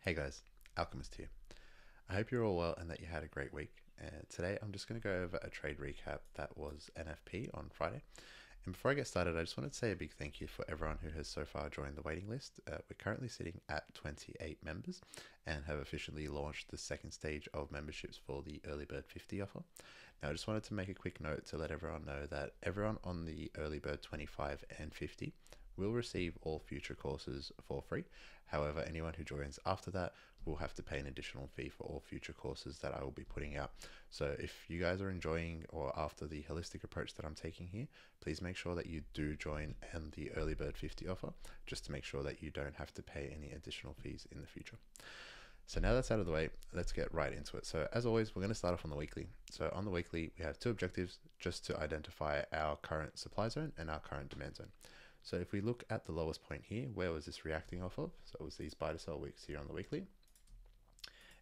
Hey guys, Alchemist here. I hope you're all well and that you had a great week. Today I'm just going to go over a trade recap that was NFP on Friday. And before I get started, I just wanted to say a big thank you for everyone who has so far joined the waiting list. We're currently sitting at 28 members and have officially launched the second stage of memberships for the Early Bird 50 offer. Now I just wanted to make a quick note to let everyone know that everyone on the Early Bird 25 and 50 will receive all future courses for free. However, anyone who joins after that will have to pay an additional fee for all future courses that I will be putting out. So if you guys are enjoying or after the holistic approach that I'm taking here, please make sure that you do join in the Early Bird 50 offer, just to make sure that you don't have to pay any additional fees in the future. So now that's out of the way, let's get right into it. So as always, we're going to start off on the weekly. So on the weekly, we have two objectives just to identify our current supply zone and our current demand zone. So if we look at the lowest point here, where was this reacting off of? So it was these buy to sell wicks here on the weekly.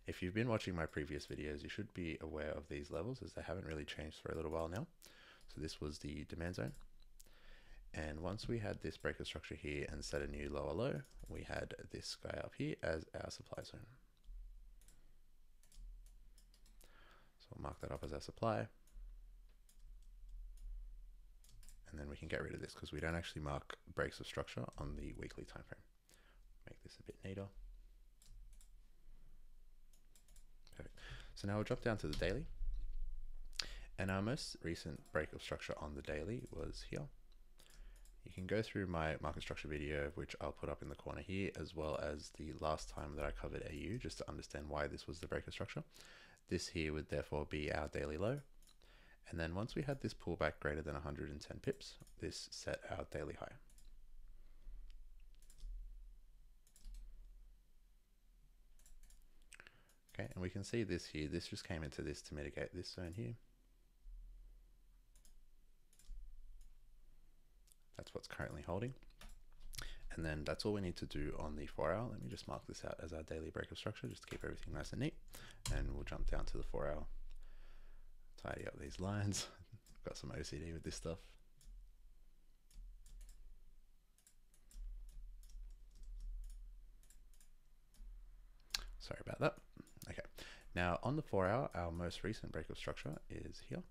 If you've been watching my previous videos, you should be aware of these levels as they haven't really changed for a little while now. So this was the demand zone. And once we had this breaker structure here and set a new lower low, we had this guy up here as our supply zone. So we'll mark that up as our supply. And then we can get rid of this because we don't actually mark breaks of structure on the weekly time frame. Make this a bit neater. Perfect. So now we'll drop down to the daily. And our most recent break of structure on the daily was here. You can go through my market structure video, which I'll put up in the corner here, as well as the last time that I covered AU, just to understand why this was the break of structure. This here would therefore be our daily low. And then once we had this pullback greater than 110 pips, this set our daily high. Okay, and we can see this here, this just came into this to mitigate this zone here. That's what's currently holding. And then that's all we need to do on the 4 hour. Let me just mark this out as our daily break of structure, just to keep everything nice and neat. And we'll jump down to the 4 hour. Tidy up these lines. Got some OCD with this stuff. Sorry about that. Okay, now on the 4 hour, our most recent break of structure is here.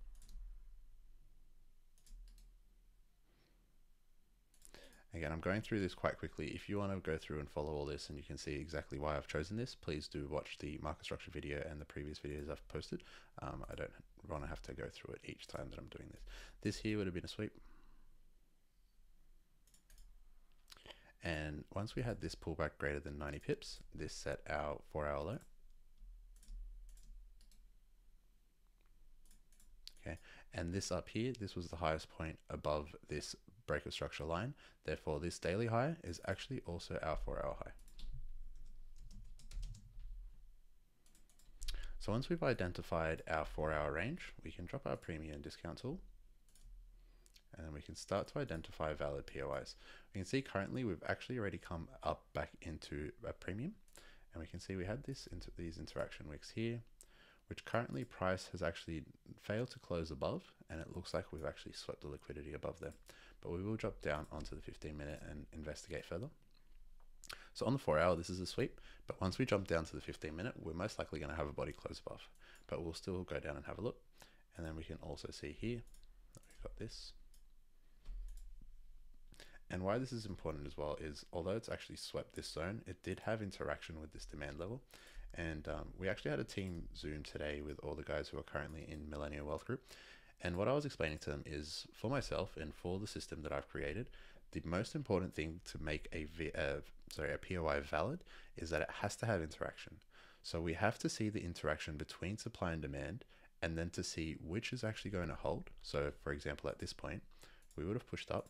Again, I'm going through this quite quickly. If you want to go through and follow all this and you can see exactly why I've chosen this, please do watch the market structure video and the previous videos I've posted. I don't want to have to go through it each time that I'm doing this. This here would have been a sweep. And once we had this pullback greater than 90 pips, this set our 4 hour low. Okay, and this up here, this was the highest point above this break of structure line. Therefore, this daily high is actually also our 4 hour high. So once we've identified our 4 hour range, we can drop our premium discount tool. And then we can start to identify valid POIs. We can see currently we've actually already come up back into a premium. And we can see we had this into these interaction wicks here, which currently price has actually failed to close above, and it looks like we've actually swept the liquidity above there. But we will drop down onto the 15-minute and investigate further. So on the 4 hour, this is a sweep, but once we jump down to the 15-minute, we're most likely going to have a body close above, but we'll still go down and have a look. And then we can also see here that we've got this. And why this is important as well is, although it's actually swept this zone, it did have interaction with this demand level. And we actually had a team Zoom today with all the guys who are currently in Millennial Wealth Group. And what I was explaining to them is, for myself and for the system that I've created, the most important thing to make a POI valid is that it has to have interaction. So we have to see the interaction between supply and demand, and then to see which is actually going to hold. So for example, at this point, we would have pushed up,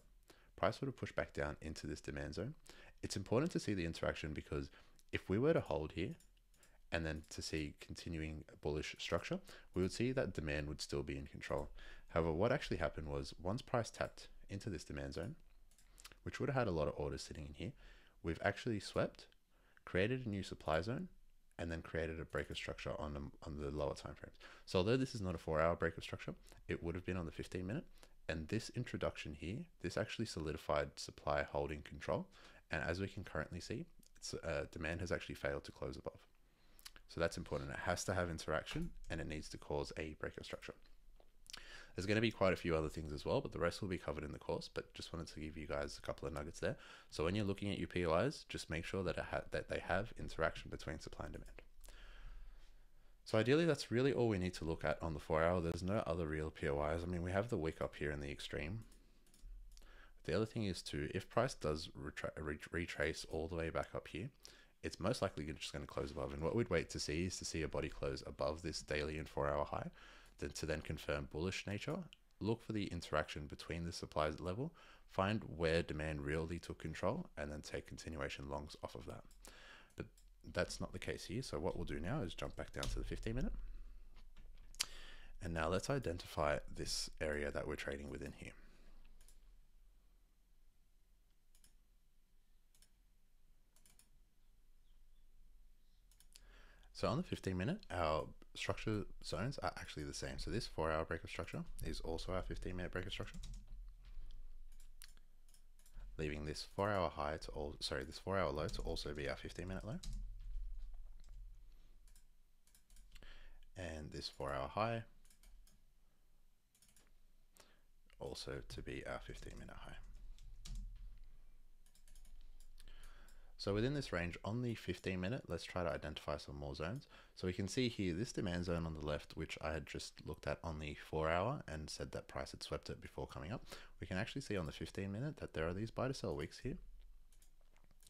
price would have pushed back down into this demand zone. It's important to see the interaction because if we were to hold here and then to see continuing bullish structure, we would see that demand would still be in control. However, what actually happened was once price tapped into this demand zone, which would have had a lot of orders sitting in here, we've actually swept, created a new supply zone, and then created a break of structure on the lower time frames. So although this is not a 4 hour break of structure, it would have been on the 15-minute. And this introduction here, this actually solidified supply holding control. And as we can currently see, demand has actually failed to close above. So that's important. It has to have interaction and it needs to cause a breakout structure. There's going to be quite a few other things as well, but the rest will be covered in the course. But just wanted to give you guys a couple of nuggets there. So when you're looking at your POIs, just make sure that that they have interaction between supply and demand. So ideally, that's really all we need to look at on the 4 hour. There's no other real POIs. I mean, we have the wick up here in the extreme. The other thing is too, if price does retrace all the way back up here, it's most likely just going to close above. And what we'd wait to see is to see a body close above this daily and 4 hour high, then confirm bullish nature. Look for the interaction between the supply level, find where demand really took control, and then take continuation longs off of that. But that's not the case here. So what we'll do now is jump back down to the 15 minute. And now let's identify this area that we're trading within here. So on the 15 minute, our structure zones are actually the same. So this 4 hour breaker structure is also our 15 minute breaker structure, leaving this 4 hour high to this 4 hour low to also be our 15 minute low. And this 4 hour high also to be our 15 minute high. So within this range on the 15 minute, let's try to identify some more zones. So we can see here this demand zone on the left, which I had just looked at on the 4 hour and said that price had swept it before coming up. We can actually see on the 15 minute that there are these buy to sell wicks here.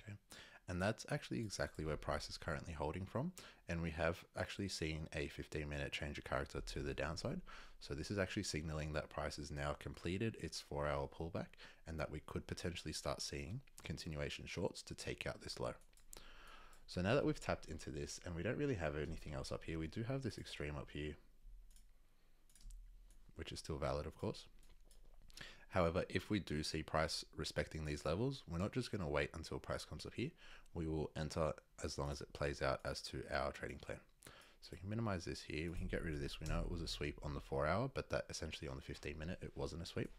Okay. And that's actually exactly where price is currently holding from. And we have actually seen a 15 minute change of character to the downside. So this is actually signaling that price has now completed its 4 hour pullback and that we could potentially start seeing continuation shorts to take out this low. So now that we've tapped into this and we don't really have anything else up here, we do have this extreme up here, which is still valid, of course. However, if we do see price respecting these levels, we're not just going to wait until price comes up here. We will enter as long as it plays out as to our trading plan. So we can minimize this here. We can get rid of this. We know it was a sweep on the 4 hour, but that essentially on the 15 minute, it wasn't a sweep.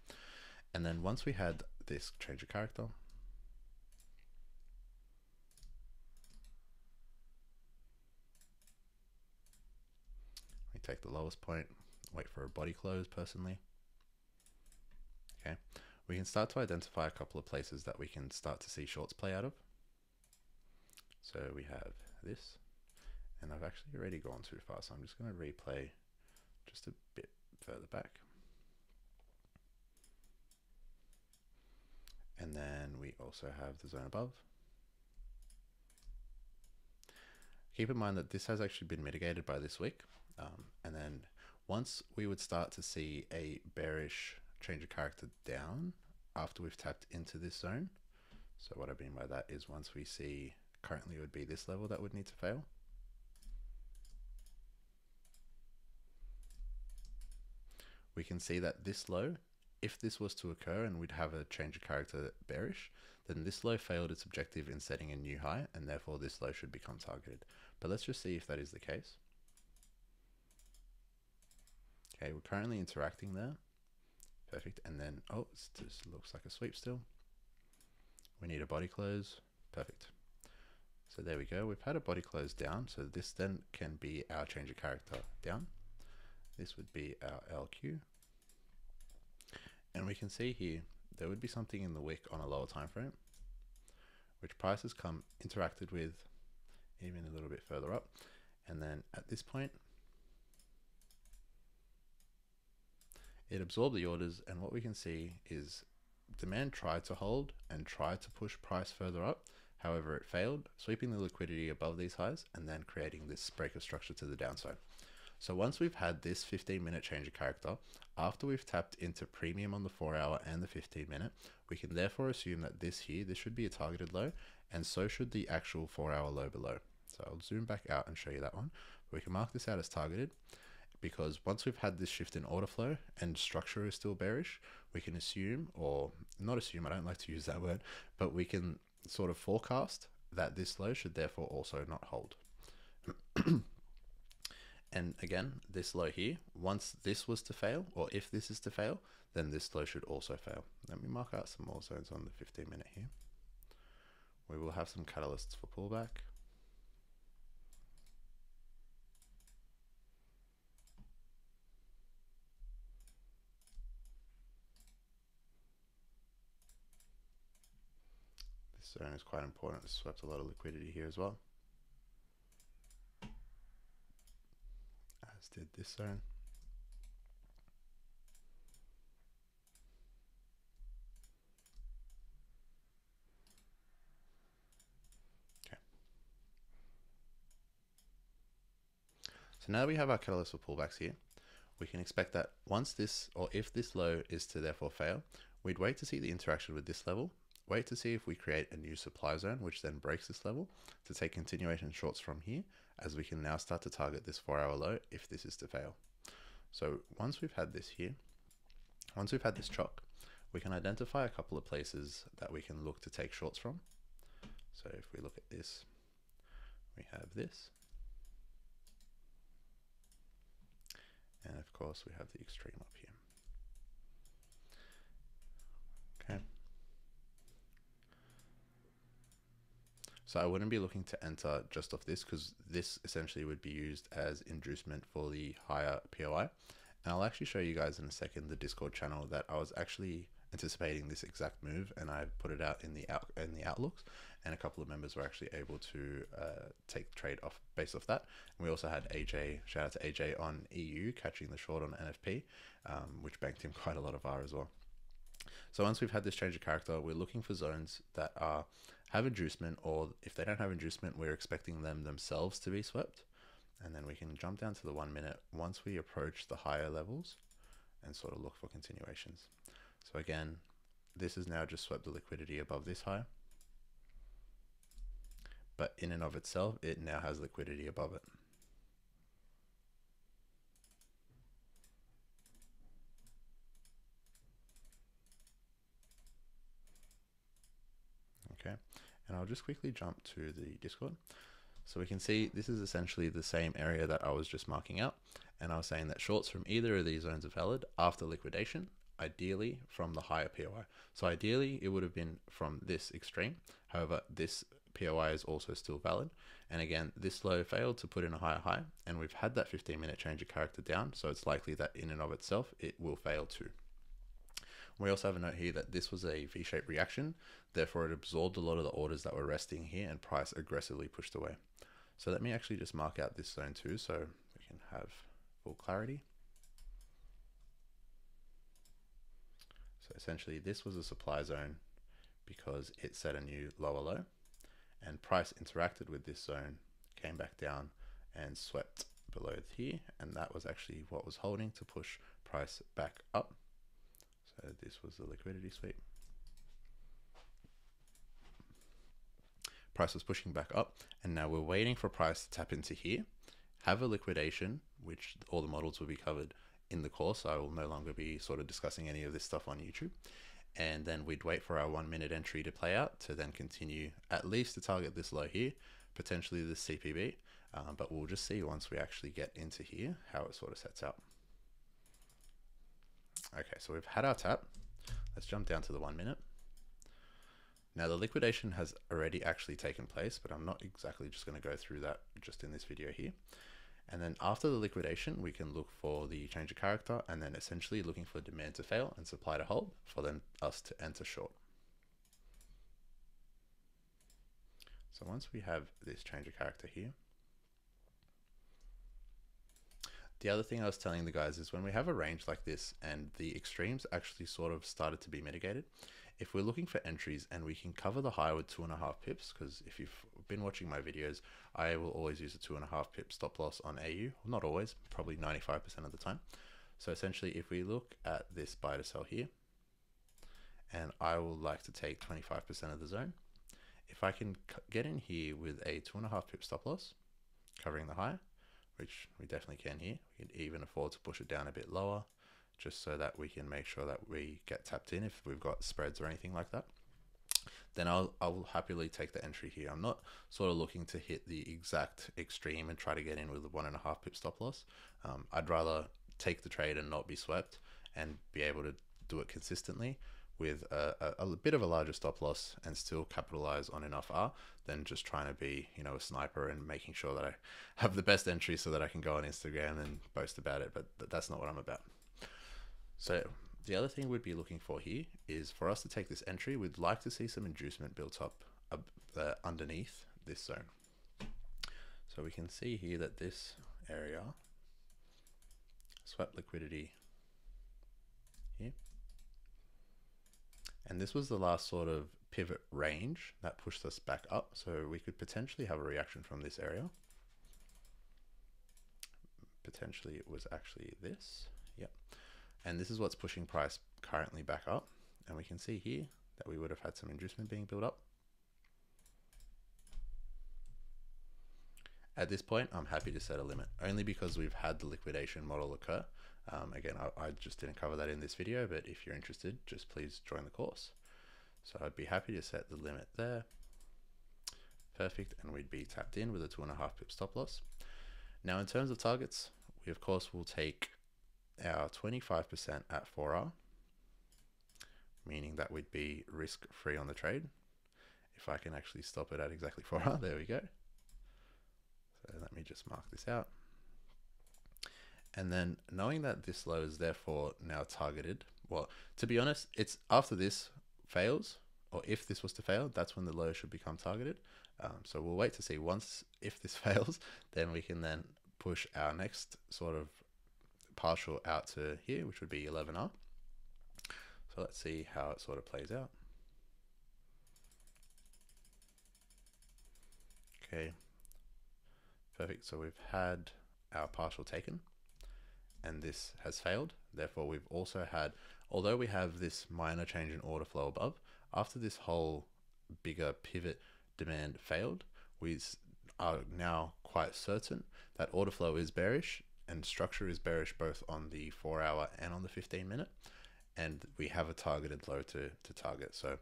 And then once we had this change of character, we take the lowest point, wait for a body close personally. Okay, we can start to identify a couple of places that we can start to see shorts play out of. So we have this, and I've actually already gone too far, so I'm just going to replay just a bit further back. And then we also have the zone above. Keep in mind that this has actually been mitigated by this wick. And then once we would start to see a bearish change of character down after we've tapped into this zone. So what I mean by that is once we see, currently it would be this level that would need to fail. We can see that this low, if this was to occur and we'd have a change of character bearish, then this low failed its objective in setting a new high, and therefore this low should become targeted. But let's just see if that is the case. Okay, we're currently interacting there. Perfect. And then, oh, it just looks like a sweep still. We need a body close. Perfect. So there we go. We've had a body close down. So this then can be our change of character down. This would be our LQ. And we can see here, there would be something in the wick on a lower time frame, which price has come interacted with even a little bit further up. And then at this point, it absorbed the orders, and what we can see is demand tried to hold and tried to push price further up. However, it failed, sweeping the liquidity above these highs and then creating this breaker structure to the downside. So once we've had this 15-minute change of character, after we've tapped into premium on the 4 hour and the 15-minute, we can therefore assume that this should be a targeted low, and so should the actual 4 hour low below. So I'll zoom back out and show you that one. We can mark this out as targeted, because once we've had this shift in order flow and structure is still bearish, we can assume, or not assume, I don't like to use that word, but we can sort of forecast that this low should therefore also not hold. And again, this low here, once this was to fail, or if this is to fail, then this low should also fail. Let me mark out some more zones on the 15-minute here. We will have some catalysts for pullback. This zone is quite important. It swept a lot of liquidity here as well, as did this zone. So now we have our catalyst for pullbacks here. We can expect that once this, or if this low is to therefore fail, we'd wait to see the interaction with this level, wait to see if we create a new supply zone, which then breaks this level, to take continuation shorts from here, as we can now start to target this 4-hour low if this is to fail. So once we've had this here, once we've had this chalk, we can identify a couple of places that we can look to take shorts from. So if we look at this, we have this. And of course we have the extreme up here. Okay. So I wouldn't be looking to enter just off this, because this essentially would be used as inducement for the higher POI. And I'll actually show you guys in a second the Discord channel that I was actually anticipating this exact move, and I put it out in the outlooks, and a couple of members were actually able to take the trade off based off that. And we also had AJ, shout out to AJ on EU, catching the short on NFP, which banked him quite a lot of R as well. So once we've had this change of character, we're looking for zones that have inducement, or if they don't have inducement, we're expecting them themselves to be swept. And then we can jump down to the 1 minute once we approach the higher levels and sort of look for continuations. So again, this is now just swept the liquidity above this high, but in and of itself, it now has liquidity above it. Okay, and I'll just quickly jump to the Discord. So we can see this is essentially the same area that I was just marking out. And I was saying that shorts from either of these zones are valid after liquidation, ideally from the higher POI. So ideally it would have been from this extreme. However, this POI is also still valid. And again, this low failed to put in a higher high, and we've had that 15-minute change of character down. So it's likely that in and of itself, it will fail too. We also have a note here that this was a V-shaped reaction. Therefore, it absorbed a lot of the orders that were resting here, and price aggressively pushed away. So let me actually just mark out this zone too, so we can have full clarity. So essentially this was a supply zone because it set a new lower low, and price interacted with this zone, came back down and swept below here, and that was actually what was holding to push price back up. So this was the liquidity sweep. Price was pushing back up, and now we're waiting for price to tap into here, have a liquidation, which all the models will be covered in the course. I will no longer be sort of discussing any of this stuff on YouTube. And then we'd wait for our 1 minute entry to play out to then continue at least to target this low here, potentially this CPB, but we'll just see once we actually get into here how it sort of sets out. Okay, so we've had our tap. Let's jump down to the 1 minute. Now the liquidation has already actually taken place, but I'm not exactly just going to go through that just in this video here. And then after the liquidation, we can look for the change of character, and then essentially looking for demand to fail and supply to hold for then us to enter short. So once we have this change of character here, the other thing I was telling the guys is when we have a range like this and the extremes actually sort of started to be mitigated, if we're looking for entries and we can cover the high with 2.5 pips, because if you've been watching my videos, I will always use a 2.5 pip stop loss on AU. Not always, probably 95% of the time. So essentially, if we look at this buy to sell here, and I will like to take 25% of the zone, if I can get in here with a 2.5 pip stop loss, covering the high, which we definitely can here, we can even afford to push it down a bit lower, just so that we can make sure that we get tapped in if we've got spreads or anything like that, then I'll happily take the entry here. I'm not sort of looking to hit the exact extreme and try to get in with a 1.5 pip stop loss. I'd rather take the trade and not be swept and be able to do it consistently, with a bit of a larger stop loss and still capitalize on enough R than just trying to be, you know, a sniper and making sure that I have the best entry so that I can go on Instagram and boast about it. But that's not what I'm about. So the other thing we'd be looking for here is for us to take this entry, we'd like to see some inducement built up underneath this zone. So we can see here that this area swept liquidity here. And this was the last sort of pivot range that pushed us back up. So we could potentially have a reaction from this area. Potentially it was actually this. Yep. And this is what's pushing price currently back up. And we can see here that we would have had some inducement being built up. At this point, I'm happy to set a limit, only because we've had the liquidation model occur. Again, I just didn't cover that in this video, but if you're interested, just please join the course. So I'd be happy to set the limit there. Perfect, and we'd be tapped in with a 2.5 pip stop loss. Now in terms of targets, we of course will take our 25% at 4R, meaning that we'd be risk-free on the trade. If I can actually stop it at exactly 4R, there we go. So let me just mark this out. And then knowing that this low is therefore now targeted, well, to be honest, it's after this fails, or if this was to fail, that's when the low should become targeted. So we'll wait to see if this fails, then we can then push our next sort of partial out to here, which would be 11R. So let's see how it sort of plays out. Okay, perfect. So we've had our partial taken, and this has failed. Therefore, we've also had, although we have this minor change in order flow above, after this whole bigger pivot demand failed, we are now quite certain that order flow is bearish and structure is bearish both on the 4-hour and on the 15-minute. And we have a targeted low to target. So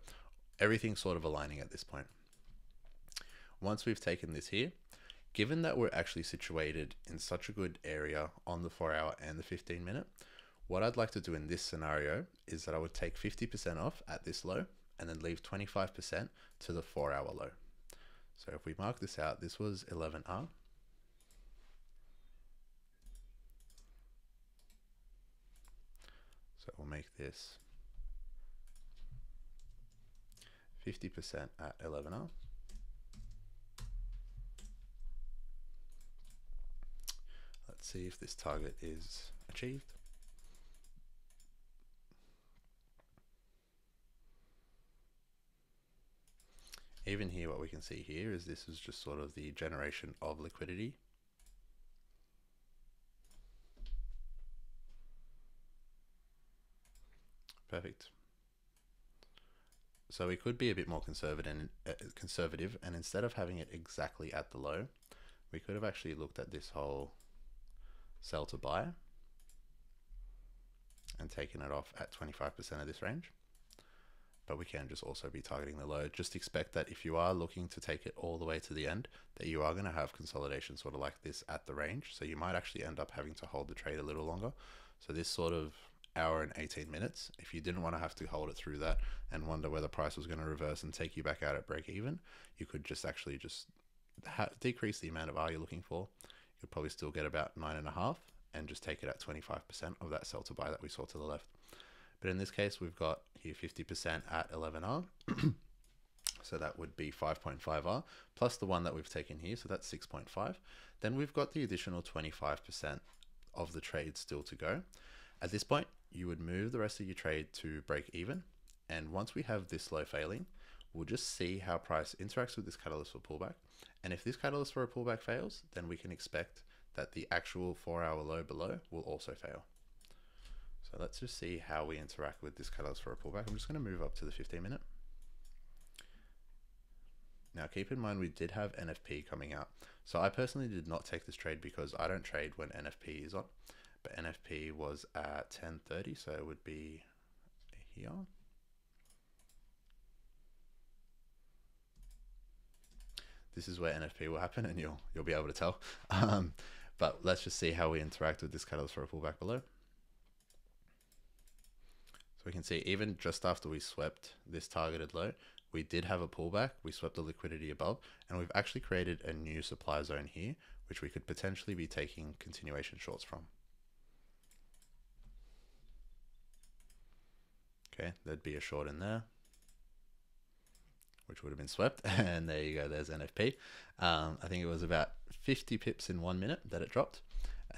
everything's sort of aligning at this point. Once we've taken this here, given that we're actually situated in such a good area on the 4-hour and the 15-minute, what I'd like to do in this scenario is that I would take 50% off at this low and then leave 25% to the 4-hour low. So if we mark this out, this was 11R. So we'll make this 50% at 11R. Let's see if this target is achieved. Even here, what we can see here is this is just sort of the generation of liquidity. Perfect. So we could be a bit more conservative, and instead of having it exactly at the low, we could have actually looked at this whole sell to buy and taken it off at 25% of this range. But we can just also be targeting the low. Just expect that if you are looking to take it all the way to the end, that you are going to have consolidation sort of like this at the range. So you might actually end up having to hold the trade a little longer. So this sort of hour and 18 minutes, if you didn't want to have to hold it through that and wonder whether price was going to reverse and take you back out at break even, you could just actually just decrease the amount of R you're looking for. You could probably still get about 9.5 and just take it at 25% of that sell to buy that we saw to the left. But in this case, we've got here 50% at 11R. So that would be 5.5R plus the one that we've taken here. So that's 6.5. Then we've got the additional 25% of the trade still to go. At this point, you would move the rest of your trade to break even. And once we have this low failing, we'll just see how price interacts with this catalyst for pullback. And if this catalyst for a pullback fails, then we can expect that the actual 4-hour low below will also fail. So let's just see how we interact with this catalyst for a pullback. I'm just going to move up to the 15-minute. Now keep in mind we did have NFP coming out. So I personally did not take this trade because I don't trade when NFP is on. But NFP was at 10:30, so it would be here. This is where NFP will happen, and you'll be able to tell. But let's just see how we interact with this catalyst for a pullback below. So we can see even just after we swept this targeted low, we did have a pullback. We swept the liquidity above, and we've actually created a new supply zone here, which we could potentially be taking continuation shorts from. Okay, there'd be a short in there, which would have been swept. And there you go, there's NFP. I think it was about 50 pips in 1 minute that it dropped.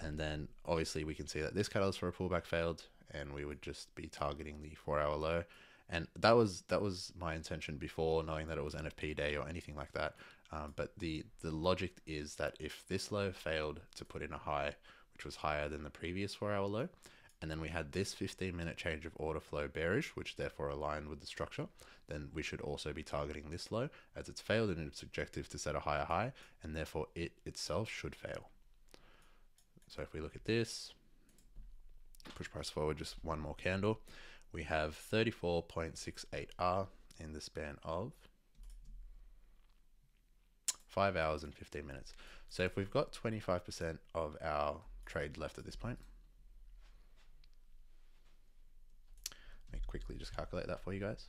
And then obviously we can see that this catalyst for a pullback failed, and we would just be targeting the 4-hour low. And that was my intention before knowing that it was NFP day or anything like that. But the logic is that if this low failed to put in a high, which was higher than the previous 4-hour low, and then we had this 15-minute change of order flow bearish, which therefore aligned with the structure, then we should also be targeting this low, as it's failed in its objective to set a higher high, and therefore it itself should fail. So if we look at this, push price forward just one more candle, we have 34.68R in the span of 5 hours and 15 minutes. So if we've got 25% of our trade left at this point, let me quickly just calculate that for you guys.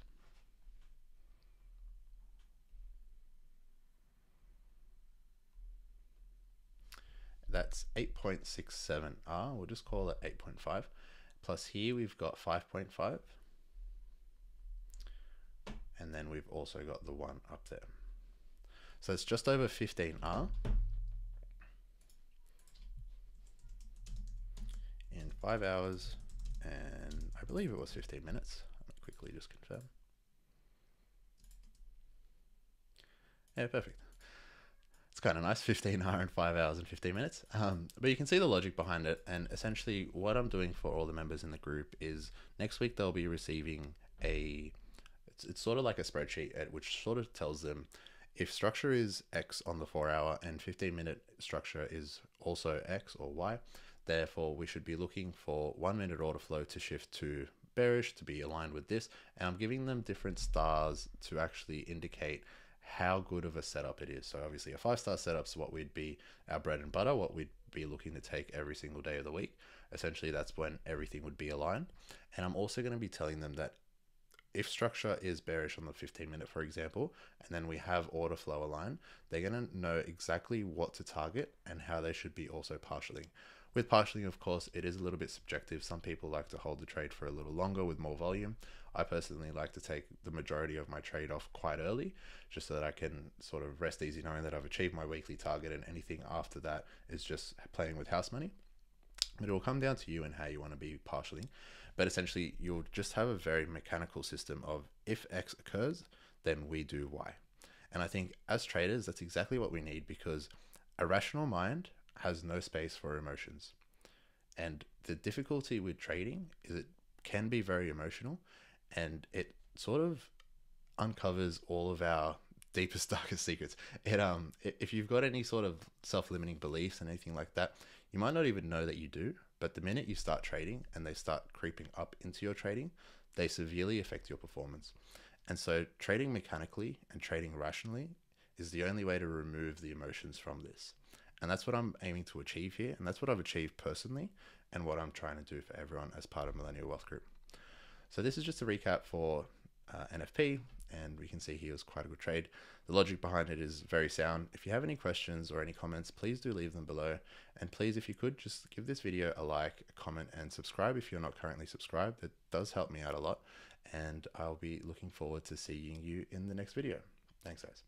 That's 8.67R, we'll just call it 8.5. Plus here we've got 5.5. And then we've also got the one up there. So it's just over 15R in 5 hours, and I believe it was 15 minutes. Let me quickly just confirm. Yeah, perfect. It's kind of nice, 15R in 5 hours and 15 minutes. But you can see the logic behind it. And essentially what I'm doing for all the members in the group is next week they'll be receiving it's sort of like a spreadsheet which sort of tells them if structure is X on the 4-hour and 15-minute structure is also X or Y, therefore we should be looking for 1 minute order flow to shift to bearish to be aligned with this. And I'm giving them different stars to actually indicate how good of a setup it is. So obviously a 5-star setup is what we'd be our bread and butter, what we'd be looking to take every single day of the week. Essentially that's when everything would be aligned. And I'm also going to be telling them that if structure is bearish on the 15-minute, for example, and then we have order flow aligned, they're going to know exactly what to target and how they should be also partialing. With partialing, of course, it is a little bit subjective. Some people like to hold the trade for a little longer with more volume. I personally like to take the majority of my trade off quite early, just so that I can sort of rest easy knowing that I've achieved my weekly target, and anything after that is just playing with house money. But it will come down to you and how you want to be partialing. But essentially, you'll just have a very mechanical system of if X occurs, then we do Y. And I think as traders, that's exactly what we need, because a rational mind has no space for emotions. And the difficulty with trading is it can be very emotional, and it sort of uncovers all of our deepest, darkest secrets. If you've got any sort of self-limiting beliefs and anything like that, you might not even know that you do, but the minute you start trading and they start creeping up into your trading, they severely affect your performance. And so trading mechanically and trading rationally is the only way to remove the emotions from this. And that's what I'm aiming to achieve here. And that's what I've achieved personally and what I'm trying to do for everyone as part of Millennial Wealth Group. So this is just a recap for NFP, and we can see here was quite a good trade. The logic behind it is very sound. If you have any questions or any comments, please do leave them below. And please, if you could, just give this video a like, a comment, and subscribe if you're not currently subscribed. It does help me out a lot. And I'll be looking forward to seeing you in the next video. Thanks, guys.